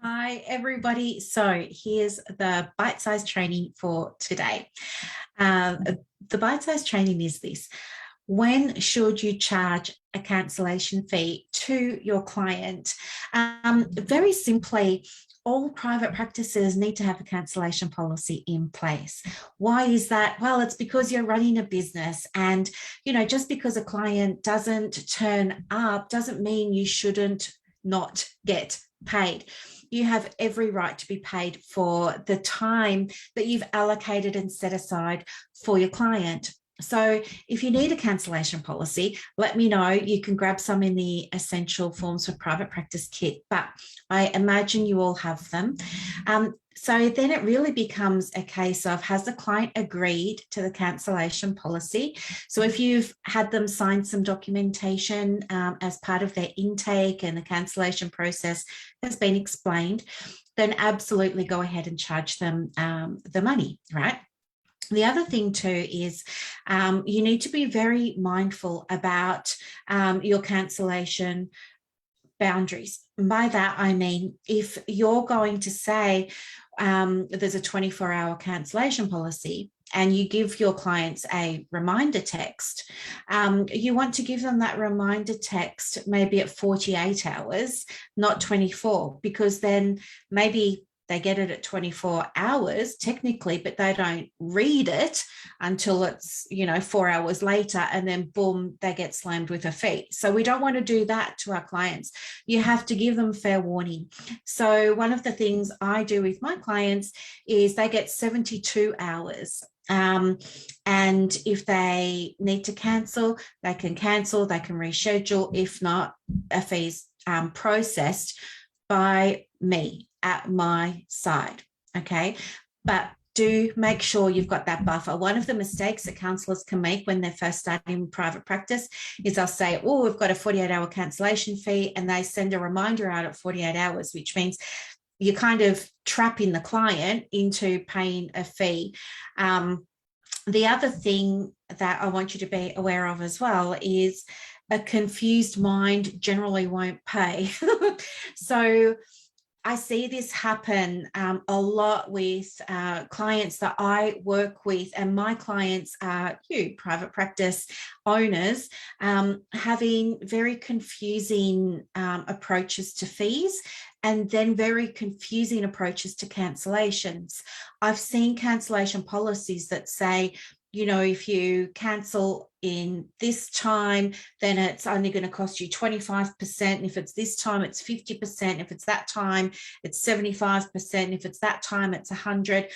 Hi, everybody. So here's the bite-sized training for today. Uh, the bite-sized training is this. When should you charge a cancellation fee to your client? Very simply, all private practices need to have a cancellation policy in place. Why is that? Well, it's because you're running a business, and just because a client doesn't turn up doesn't mean you shouldn't not get paid. You have every right to be paid for the time that you've allocated and set aside for your client. So if you need a cancellation policy, let me know. You can grab some in the essential forms for private practice kit, but I imagine you all have them. So then it really becomes a case of, has the client agreed to the cancellation policy? So if you've had them sign some documentation as part of their intake and the cancellation process has been explained, then absolutely go ahead and charge them the money, right? The other thing too is you need to be very mindful about your cancellation boundaries. And by that, I mean, if you're going to say there's a 24-hour cancellation policy and you give your clients a reminder text, you want to give them that reminder text maybe at 48 hours, not 24, because then maybe they get it at 24 hours technically, but they don't read it until it's, 4 hours later, and then boom, they get slammed with a fee. So we don't want to do that to our clients. You have to give them fair warning. So one of the things I do with my clients is they get 72 hours. And if they need to cancel, they can reschedule. If not, a fee's processed by me at my side. Okay. But do make sure you've got that buffer. One of the mistakes that counsellors can make when they're first starting private practice is they'll say, oh, we've got a 48-hour cancellation fee, and they send a reminder out at 48 hours, which means you're kind of trapping the client into paying a fee. The other thing that I want you to be aware of as well is a confused mind generally won't pay. So I see this happen a lot with clients that I work with, and my clients are you, private practice owners, having very confusing approaches to fees, and then very confusing approaches to cancellations. I've seen cancellation policies that say, if you cancel in this time, then it's only going to cost you 25%. If it's this time, it's 50%. If it's that time, it's 75%. If it's that time, it's 100%.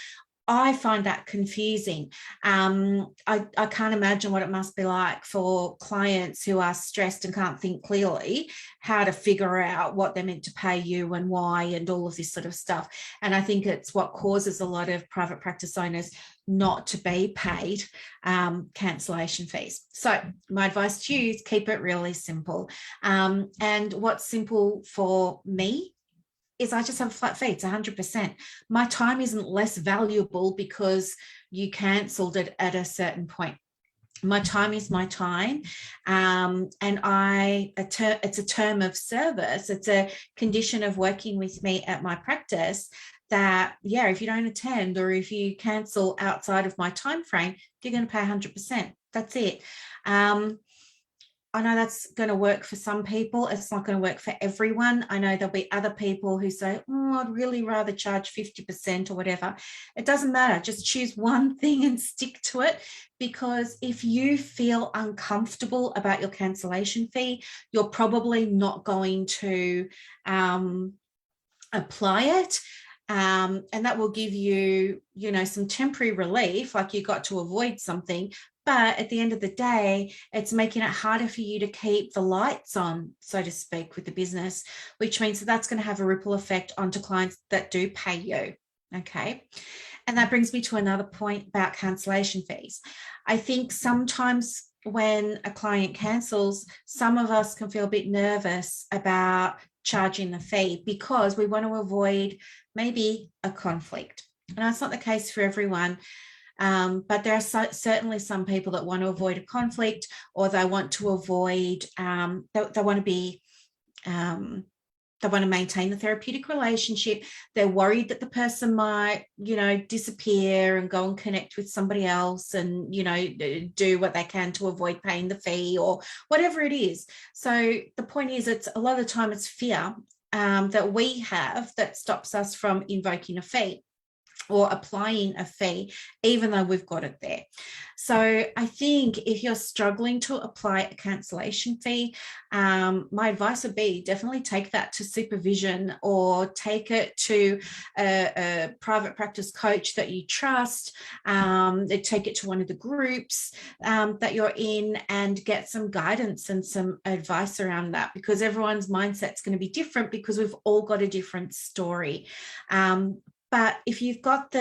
I find that confusing. I can't imagine what it must be like for clients who are stressed and can't think clearly how to figure out what they're meant to pay you and why and all of this sort of stuff. And I think it's what causes a lot of private practice owners not to be paid cancellation fees. So my advice to you is keep it really simple. And what's simple for me is I just have a flat fee. It's 100%. My time isn't less valuable because you cancelled it at a certain point. My time is my time, and it's a term of service. It's a condition of working with me at my practice that, if you don't attend or if you cancel outside of my time frame, you're going to pay 100%. That's it. I know that's going to work for some people. It's not going to work for everyone. I know there'll be other people who say, I'd really rather charge 50% or whatever. It doesn't matter. Just choose one thing and stick to it, because if you feel uncomfortable about your cancellation fee, you're probably not going to apply it. And that will give you, some temporary relief, like you got to avoid something. But at the end of the day, it's making it harder for you to keep the lights on, so to speak, with the business, which means that's going to have a ripple effect onto clients that do pay you. Okay. And that brings me to another point about cancellation fees. I think sometimes when a client cancels, some of us can feel a bit nervous about charging the fee because we want to avoid maybe a conflict. And that's not the case for everyone. But there are certainly some people that want to avoid a conflict, or they want to avoid, they want to be They want to maintain the therapeutic relationship. They're worried that the person might, disappear and go and connect with somebody else and, do what they can to avoid paying the fee or whatever it is. So the point is, it's a lot of the time it's fear that we have that stops us from invoking a fee or applying a fee, even though we've got it there. So I think if you're struggling to apply a cancellation fee, my advice would be definitely take that to supervision or take it to a private practice coach that you trust. Take it to one of the groups that you're in and get some guidance and some advice around that, because everyone's mindset's going to be different because we've all got a different story. But if you've got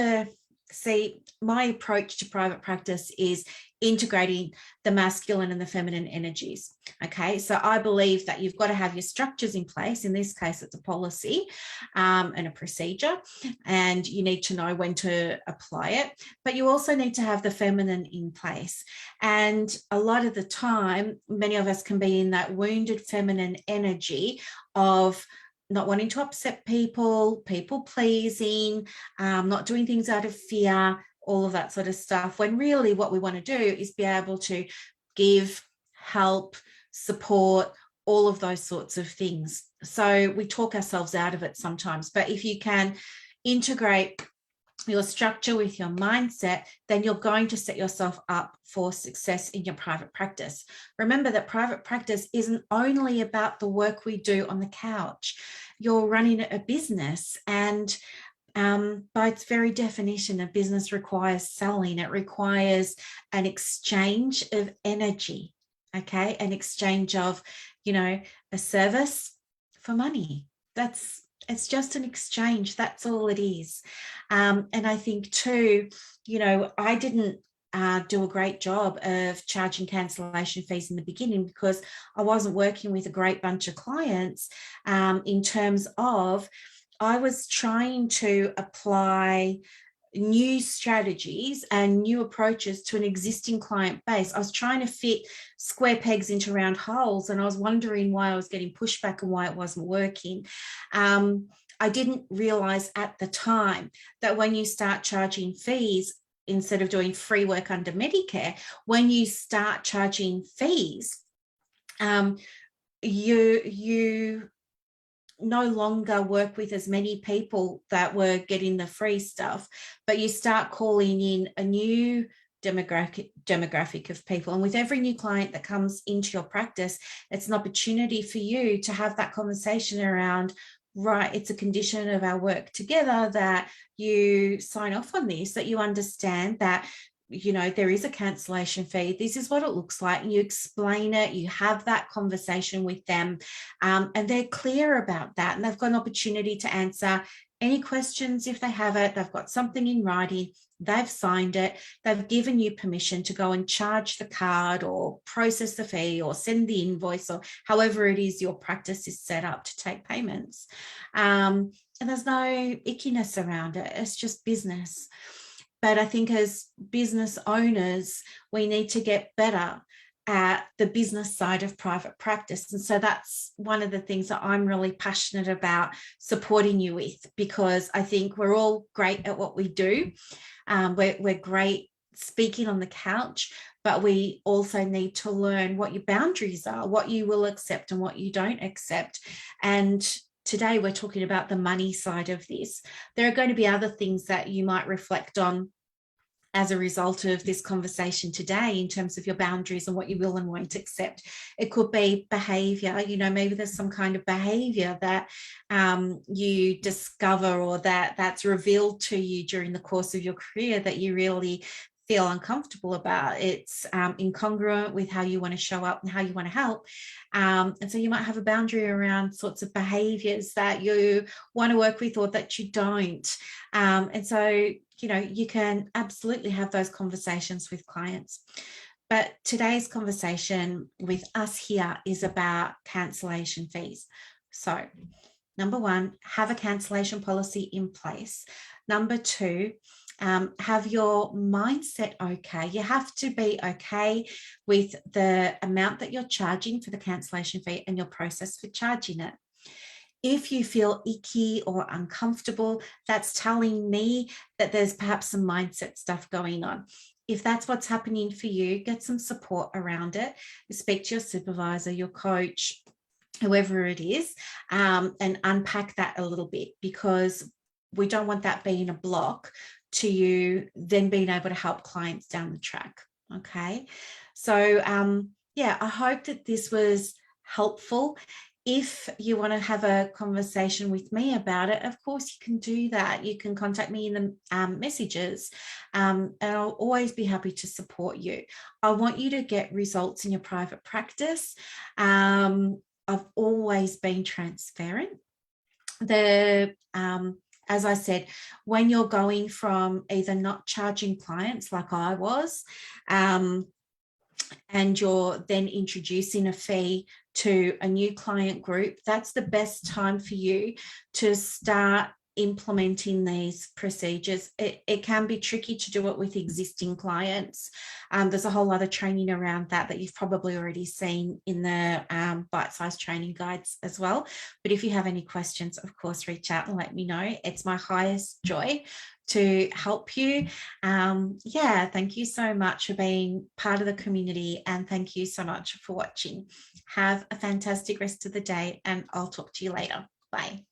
my approach to private practice is integrating the masculine and the feminine energies. Okay, so I believe that you've got to have your structures in place. In this case, it's a policy and a procedure, and you need to know when to apply it. But you also need to have the feminine in place. And a lot of the time, many of us can be in that wounded feminine energy of not wanting to upset people pleasing, not doing things out of fear, all of that sort of stuff, when really what we want to do is be able to give, help, support, all of those sorts of things. So we talk ourselves out of it sometimes, but if you can integrate your structure with your mindset, then you're going to set yourself up for success in your private practice. Remember that private practice isn't only about the work we do on the couch. You're running a business, and by its very definition, a business requires selling. It requires an exchange of energy, okay? An exchange of, a service for money. It's just an exchange. That's all it is. And I think too, I didn't do a great job of charging cancellation fees in the beginning because I wasn't working with a great bunch of clients in terms of I was trying to apply new strategies and new approaches to an existing client base. I was trying to fit square pegs into round holes, and I was wondering why I was getting pushback and why it wasn't working. I didn't realize at the time that when you start charging fees, instead of doing free work under Medicare, when you start charging fees, you no longer work with as many people that were getting the free stuff, but you start calling in a new demographic of people. And with every new client that comes into your practice, it's an opportunity for you to have that conversation around, right, it's a condition of our work together that you sign off on this, that you understand that there is a cancellation fee. This is what it looks like. And you explain it, you have that conversation with them, and they're clear about that. And they've got an opportunity to answer any questions if they have it. They've got something in writing. They've signed it. They've given you permission to go and charge the card or process the fee or send the invoice or however it is your practice is set up to take payments. And there's no ickiness around it. It's just business. But I think as business owners, we need to get better at the business side of private practice. And so that's one of the things that I'm really passionate about supporting you with, because I think we're all great at what we do. We're great speaking on the couch, but we also need to learn what your boundaries are, what you will accept and what you don't accept. And today we're talking about the money side of this. There are going to be other things that you might reflect on as a result of this conversation today in terms of your boundaries and what you will and won't accept. It could be behavior, maybe there's some kind of behavior that you discover or that's revealed to you during the course of your career that you really feel uncomfortable about. It's incongruent with how you want to show up and how you want to help. And so you might have a boundary around sorts of behaviors that you want to work with or that you don't. And so, you can absolutely have those conversations with clients. But today's conversation with us here is about cancellation fees. So, number one, have a cancellation policy in place. Number two, have your mindset okay. You have to be okay with the amount that you're charging for the cancellation fee and your process for charging it. If you feel icky or uncomfortable, that's telling me that there's perhaps some mindset stuff going on. If that's what's happening for you, get some support around it. Speak to your supervisor, your coach, whoever it is, and unpack that a little bit, because we don't want that being a block to you then being able to help clients down the track. Okay. So, yeah, I hope that this was helpful. If you want to have a conversation with me about it, of course you can do that. You can contact me in the messages, and I'll always be happy to support you. I want you to get results in your private practice. I've always been transparent. As I said, when you're going from either not charging clients like I was, and you're then introducing a fee to a new client group, that's the best time for you to start implementing these procedures. It can be tricky to do it with existing clients. There's a whole lot of training around that you've probably already seen in the bite-sized training guides as well. But if you have any questions, of course, reach out and let me know. It's my highest joy to help you. Yeah, thank you so much for being part of the community, and thank you so much for watching. Have a fantastic rest of the day, and I'll talk to you later. Bye.